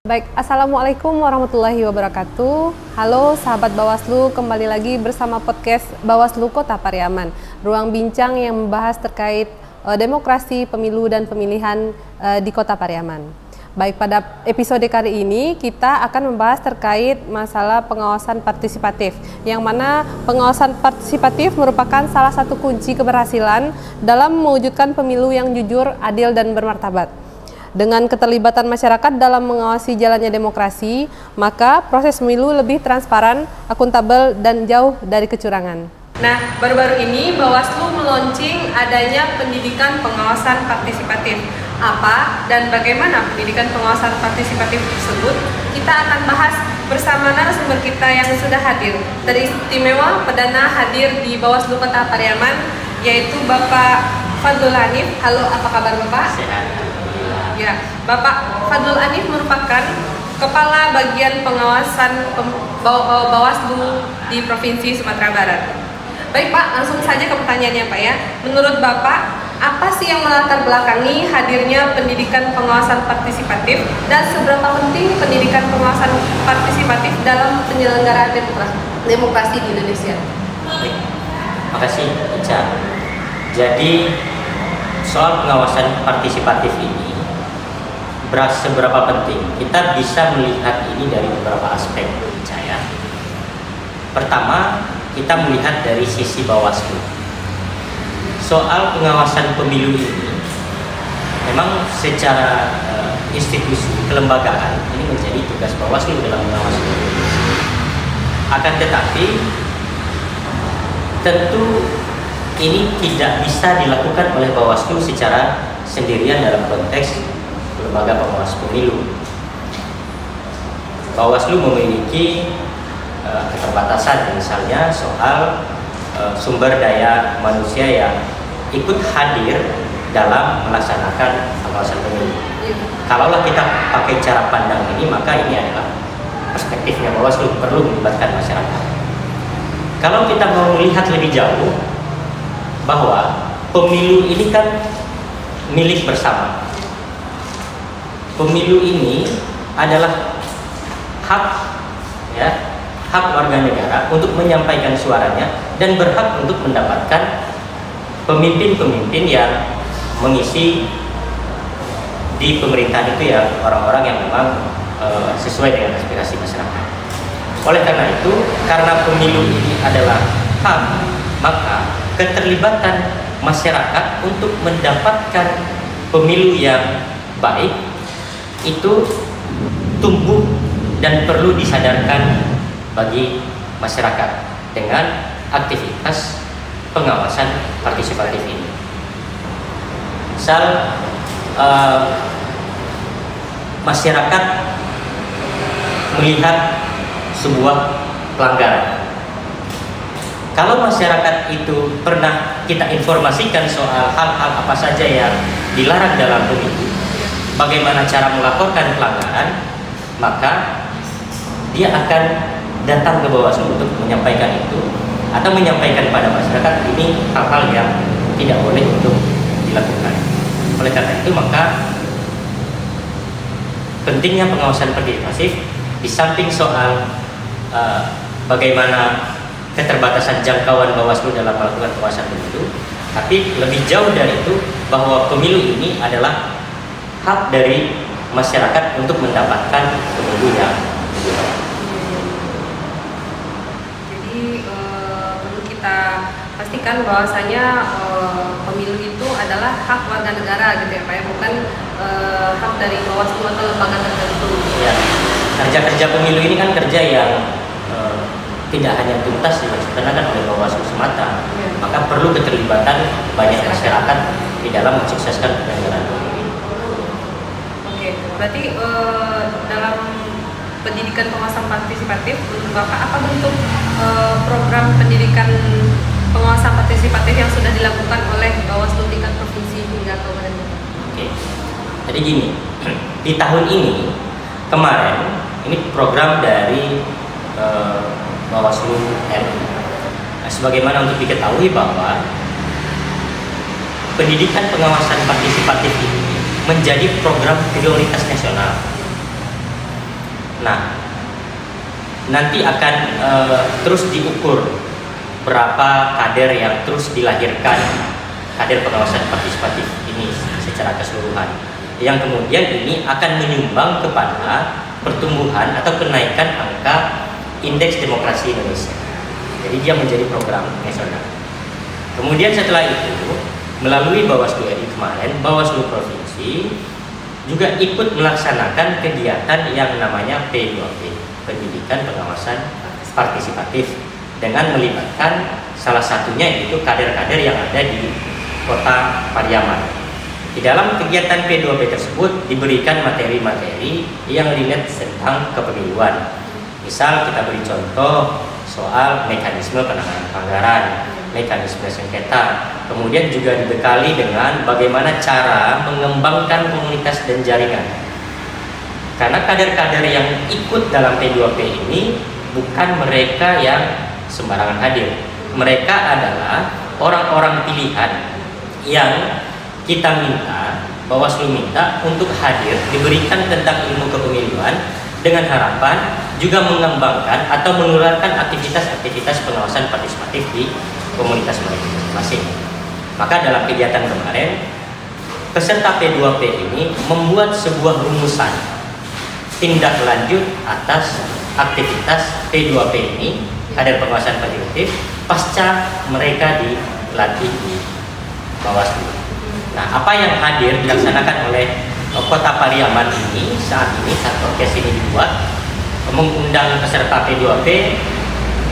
Baik, Assalamualaikum warahmatullahi wabarakatuh. Halo sahabat Bawaslu, kembali lagi bersama podcast Bawaslu Kota Pariaman. Ruang bincang yang membahas terkait demokrasi, pemilu dan pemilihan di Kota Pariaman. Baik, pada episode kali ini kita akan membahas terkait masalah pengawasan partisipatif, yang mana pengawasan partisipatif merupakan salah satu kunci keberhasilan dalam mewujudkan pemilu yang jujur, adil dan bermartabat. Dengan keterlibatan masyarakat dalam mengawasi jalannya demokrasi, maka proses pemilu lebih transparan, akuntabel, dan jauh dari kecurangan. Nah, baru-baru ini Bawaslu meluncing adanya pendidikan pengawasan partisipatif. Apa dan bagaimana pendidikan pengawasan partisipatif tersebut? Kita akan bahas bersama narasumber kita yang sudah hadir. Teristimewa perdana hadir di Bawaslu Kota Pariaman, yaitu Bapak Fadlul Hanif. Halo, apa kabar Bapak? Sehat. Ya, Bapak Fadlul Hanif merupakan Kepala Bagian Pengawasan Bawaslu di Provinsi Sumatera Barat. Baik Pak, langsung saja ke pertanyaannya Pak ya. Menurut Bapak, apa sih yang melatar belakangi hadirnya pendidikan pengawasan partisipatif dan seberapa penting pendidikan pengawasan partisipatif dalam penyelenggaraan demokrasi di Indonesia? Baik, makasih Ica. Jadi soal pengawasan partisipatif ini seberapa penting, kita bisa melihat ini dari beberapa aspek, saya. Pertama, kita melihat dari sisi Bawaslu. Soal pengawasan pemilu ini, memang secara institusi kelembagaan ini menjadi tugas Bawaslu dalam mengawasi pemilu. Akan tetapi, tentu ini tidak bisa dilakukan oleh Bawaslu secara sendirian dalam konteks lembaga pengawas pemilu. Bawaslu memiliki keterbatasan, misalnya soal sumber daya manusia yang ikut hadir dalam melaksanakan pengawasan pemilu. Kalaulah kita pakai cara pandang ini, maka ini adalah perspektifnya Bawaslu perlu melibatkan masyarakat. Kalau kita mau melihat lebih jauh, bahwa pemilu ini kan milik bersama. Pemilu ini adalah hak, ya, hak warga negara untuk menyampaikan suaranya dan berhak untuk mendapatkan pemimpin-pemimpin yang mengisi di pemerintahan itu, ya, orang-orang yang memang sesuai dengan aspirasi masyarakat. Oleh karena itu, karena pemilu ini adalah hak, maka keterlibatan masyarakat untuk mendapatkan pemilu yang baik itu tumbuh dan perlu disadarkan bagi masyarakat dengan aktivitas pengawasan partisipatif ini. Misal masyarakat melihat sebuah pelanggaran. Kalau masyarakat itu pernah kita informasikan soal hal-hal apa saja yang dilarang dalam pemilu, bagaimana cara melaporkan pelanggaran, maka dia akan datang ke Bawaslu untuk menyampaikan itu atau menyampaikan pada masyarakat ini hal-hal yang tidak boleh untuk dilakukan. Oleh karena itu, maka pentingnya pengawasan partisipatif di samping soal bagaimana keterbatasan jangkauan Bawaslu dalam melakukan pengawasan pemilu, tapi lebih jauh dari itu, bahwa pemilu ini adalah hak dari masyarakat untuk mendapatkan pemilu yang jujur. Jadi perlu kita pastikan bahwasanya pemilu itu adalah hak warga negara gitu ya Pak ya, bukan hak dari Bawaslu atau lembaga tertentu. Ya, kerja-kerja pemilu ini kan kerja yang tidak hanya tuntas dilaksanakan oleh Bawaslu semata, maka perlu keterlibatan banyak masyarakat di dalam mensukseskan penyelenggaraan pemilu. Berarti dalam pendidikan pengawasan partisipatif, menurut Bapak apa bentuk program pendidikan pengawasan partisipatif yang sudah dilakukan oleh Bawaslu tingkat provinsi hingga kabupaten kota? Oke, jadi gini, di tahun ini, kemarin, ini program dari Bawaslu RI. Nah, sebagaimana untuk diketahui bahwa pendidikan pengawasan partisipatif ini menjadi program prioritas nasional. Nah, nanti akan terus diukur berapa kader yang terus dilahirkan, kader pengawasan partisipatif ini secara keseluruhan, yang kemudian ini akan menyumbang kepada pertumbuhan atau kenaikan angka indeks demokrasi Indonesia. Jadi dia menjadi program nasional. Kemudian setelah itu, melalui Bawaslu RI kemarin, Bawaslu Provinsi juga ikut melaksanakan kegiatan yang namanya P2P, Pendidikan Pengawasan Partisipatif, dengan melibatkan salah satunya yaitu kader-kader yang ada di Kota Pariaman. Di dalam kegiatan P2P tersebut diberikan materi-materi yang relate tentang kepemiluan. Misal kita beri contoh soal mekanisme penanganan pelanggaran, mekanisme sengketa, kemudian juga dibekali dengan bagaimana cara mengembangkan komunitas dan jaringan. Karena kader-kader yang ikut dalam P2P ini bukan mereka yang sembarangan hadir. Mereka adalah orang-orang pilihan yang kita minta, Bawaslu minta untuk hadir, diberikan tentang ilmu kepemiluan dengan harapan juga mengembangkan atau menularkan aktivitas-aktivitas pengawasan partisipatif di komunitas mereka masing-masing. Maka dalam kegiatan kemarin, peserta P2P ini membuat sebuah rumusan tindak lanjut atas aktivitas P2P ini, kader pengawasan partisipatif, pasca mereka dilatih di Bawaslu. Nah, apa yang hadir dilaksanakan oleh Kota Pariaman ini saat podcast ini dibuat, mengundang peserta P2P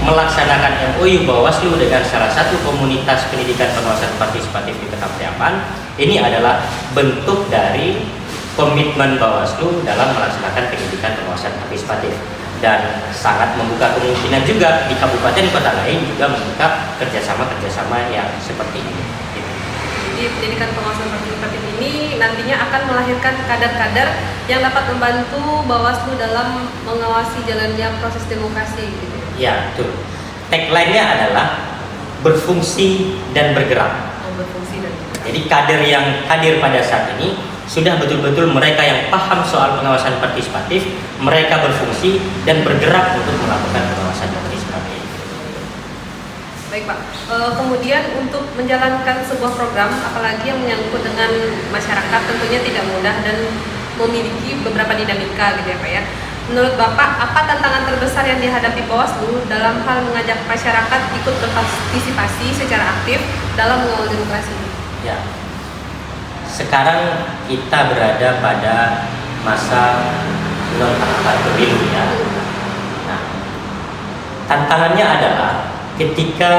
melaksanakan MOU Bawaslu dengan salah satu komunitas pendidikan pengawasan partisipatif di Kota Pariaman. Ini adalah bentuk dari komitmen Bawaslu dalam melaksanakan pendidikan pengawasan partisipatif, dan sangat membuka kemungkinan juga di kabupaten kota lain juga membuka kerjasama yang seperti ini. Jadi pendidikan pengawasan partisipatif ini nantinya akan melahirkan kader-kader yang dapat membantu Bawaslu dalam mengawasi jalannya proses demokrasi. Gitu. Ya, betul. Tagline-nya adalah berfungsi dan bergerak. Berfungsi dan bergerak. Jadi kader yang hadir pada saat ini sudah betul-betul mereka yang paham soal pengawasan partisipatif, mereka berfungsi dan bergerak untuk melakukan pengawasan partisipatif. Baik Pak, kemudian untuk menjalankan sebuah program, apalagi yang menyangkut dengan masyarakat, tentunya tidak mudah dan memiliki beberapa dinamika gitu ya Pak ya. Menurut Bapak, apa tantangan terbesar yang dihadapi Bawaslu dalam hal mengajak masyarakat ikut berpartisipasi secara aktif dalam mengawal demokrasi? Ya. Sekarang kita berada pada masa non-tahapan pemilu ya. Nah, tantangannya adalah ketika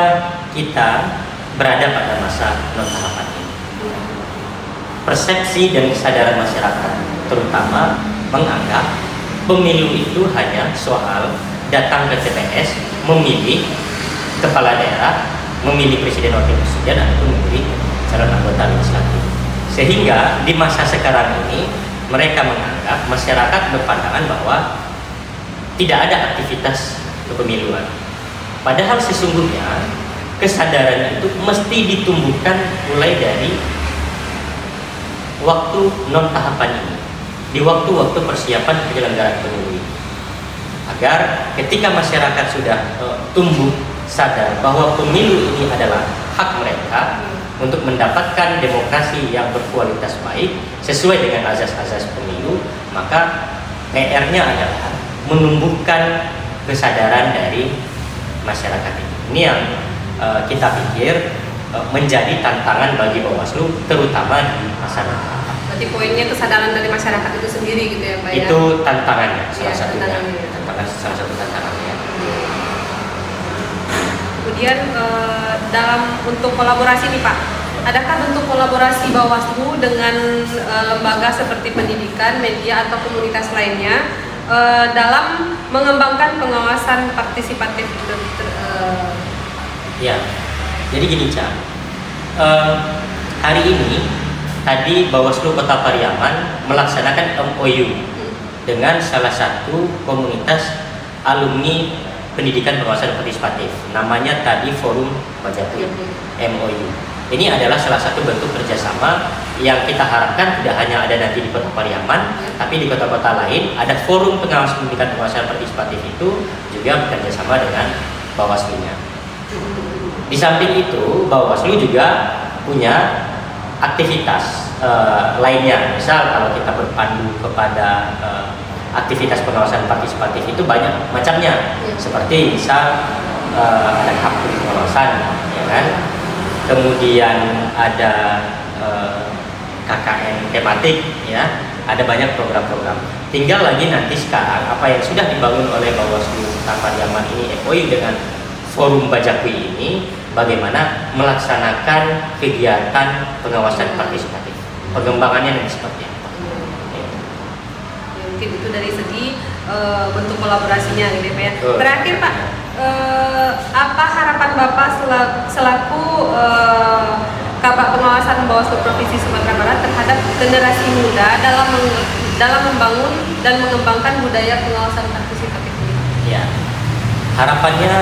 kita berada pada masa non-tahapan ini, persepsi dan kesadaran masyarakat terutama menganggap pemilu itu hanya soal datang ke TPS, memilih kepala daerah, memilih presiden wakil presiden, ataupun memilih calon anggota legislatif. Sehingga di masa sekarang ini mereka menganggap, masyarakat berpandangan bahwa tidak ada aktivitas kepemiluan. Padahal sesungguhnya kesadaran itu mesti ditumbuhkan mulai dari waktu non tahapan ini, di waktu-waktu persiapan penyelenggaraan pemilu, agar ketika masyarakat sudah tumbuh sadar bahwa pemilu ini adalah hak mereka untuk mendapatkan demokrasi yang berkualitas baik sesuai dengan azas-azas pemilu, maka PR-nya adalah menumbuhkan kesadaran dari masyarakat ini. Ini yang kita pikir menjadi tantangan bagi Bawaslu, terutama di masa depan. Berarti poinnya kesadaran dari masyarakat itu sendiri gitu ya Pak? Itu tantangannya, salah satunya. Salah satu tantangannya. Kemudian dalam untuk kolaborasi nih Pak, adakah bentuk kolaborasi Bawaslu dengan lembaga seperti pendidikan, media atau komunitas lainnya dalam mengembangkan pengawasan partisipatif? Ya, jadi gini Ca, hari ini tadi Bawaslu Kota Pariaman melaksanakan MOU dengan salah satu komunitas alumni pendidikan pengawasan partisipatif, namanya tadi Forum Bajatu, MOU. Ini adalah salah satu bentuk kerjasama yang kita harapkan tidak hanya ada nanti di Kota Pariaman, tapi di kota-kota lain ada forum pengawas pendidikan pengawasan partisipatif itu juga bekerjasama dengan Bawaslu-nya. Di samping itu, Bawaslu juga punya aktivitas lainnya. Misal kalau kita berpandu kepada aktivitas pengawasan partisipatif itu banyak macamnya, seperti misal ada hak pengawasan, ya kan? Kemudian ada KKN tematik, ya, ada banyak program-program. Tinggal lagi nanti sekarang apa yang sudah dibangun oleh Bawaslu Kota Pariaman ini MOU dengan Forum Bajakwi ini, bagaimana melaksanakan kegiatan pengawasan partisipatif, pengembangannya nanti seperti apa. Mungkin itu dari segi bentuk kolaborasinya gitu ya. Terakhir Pak, apa harapan Bapak selaku Kabak Pengawasan Bawaslu Provinsi Sumatera Barat terhadap generasi muda dalam membangun dan mengembangkan budaya pengawasan partisipatif ini? Ya, harapannya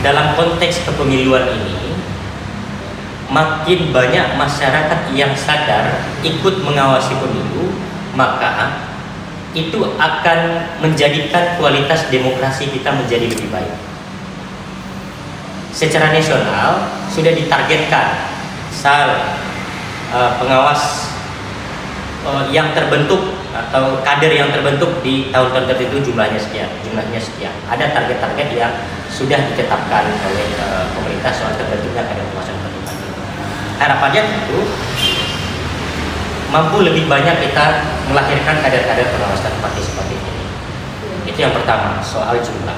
dalam konteks kepemiluan ini makin banyak masyarakat yang sadar ikut mengawasi pemilu, maka itu akan menjadikan kualitas demokrasi kita menjadi lebih baik. Secara nasional sudah ditargetkan pengawas yang terbentuk atau kader yang terbentuk di tahun-tahun tertentu jumlahnya sekian. Ada target-target yang sudah ditetapkan oleh pemerintah soal terbentuknya kader pengawasan partisipatif. Harapannya tentu mampu lebih banyak kita melahirkan kader-kader pengawasan partisipatif ini. Itu yang pertama, soal jumlah.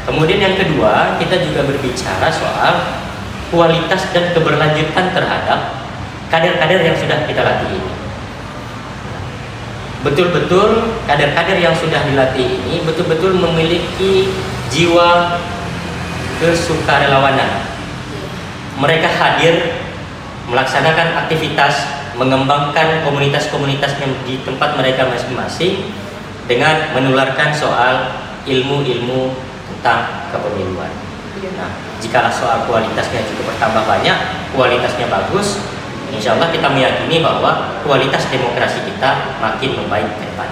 Kemudian yang kedua, kita juga berbicara soal kualitas dan keberlanjutan terhadap kader-kader yang sudah kita latih ini. Betul-betul kader-kader yang sudah dilatih ini betul-betul memiliki jiwa kesukarelawanan. Mereka hadir melaksanakan aktivitas, mengembangkan komunitas-komunitasnya di tempat mereka masing-masing dengan menularkan soal ilmu-ilmu tentang kepemiluan. Nah, jikalau soal kualitasnya juga bertambah banyak, kualitasnya bagus, insya Allah kita meyakini bahwa kualitas demokrasi kita makin membaik ke depan.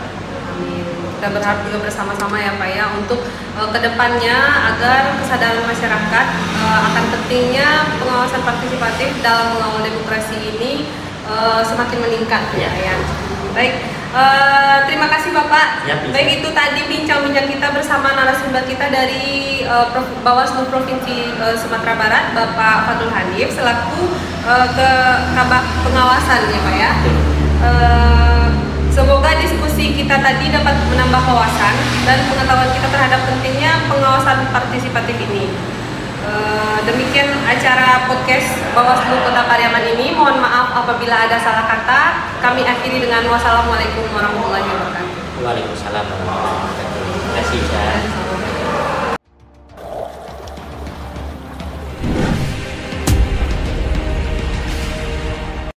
Kita berharap juga bersama-sama ya Pak ya untuk kedepannya agar kesadaran masyarakat akan pentingnya pengawasan partisipatif dalam mengawal demokrasi ini semakin meningkat ya. Baik, terima kasih Bapak. Ya, baik, itu tadi bincang-bincang kita bersama narasumber kita dari Bawaslu Provinsi Sumatera Barat, Bapak Fadul Hanif selaku Kabak Pengawasan ya Pak ya. Semoga diskusi kita tadi dapat menambah wawasan dan pengetahuan kita terhadap pentingnya pengawasan partisipatif ini. Demikian acara podcast Bawaslu Kota Pariaman ini. Mohon maaf apabila ada salah kata. Kami akhiri dengan wassalamualaikum warahmatullahi wabarakatuh. Waalaikumsalam warahmatullahi wabarakatuh. Terima kasih.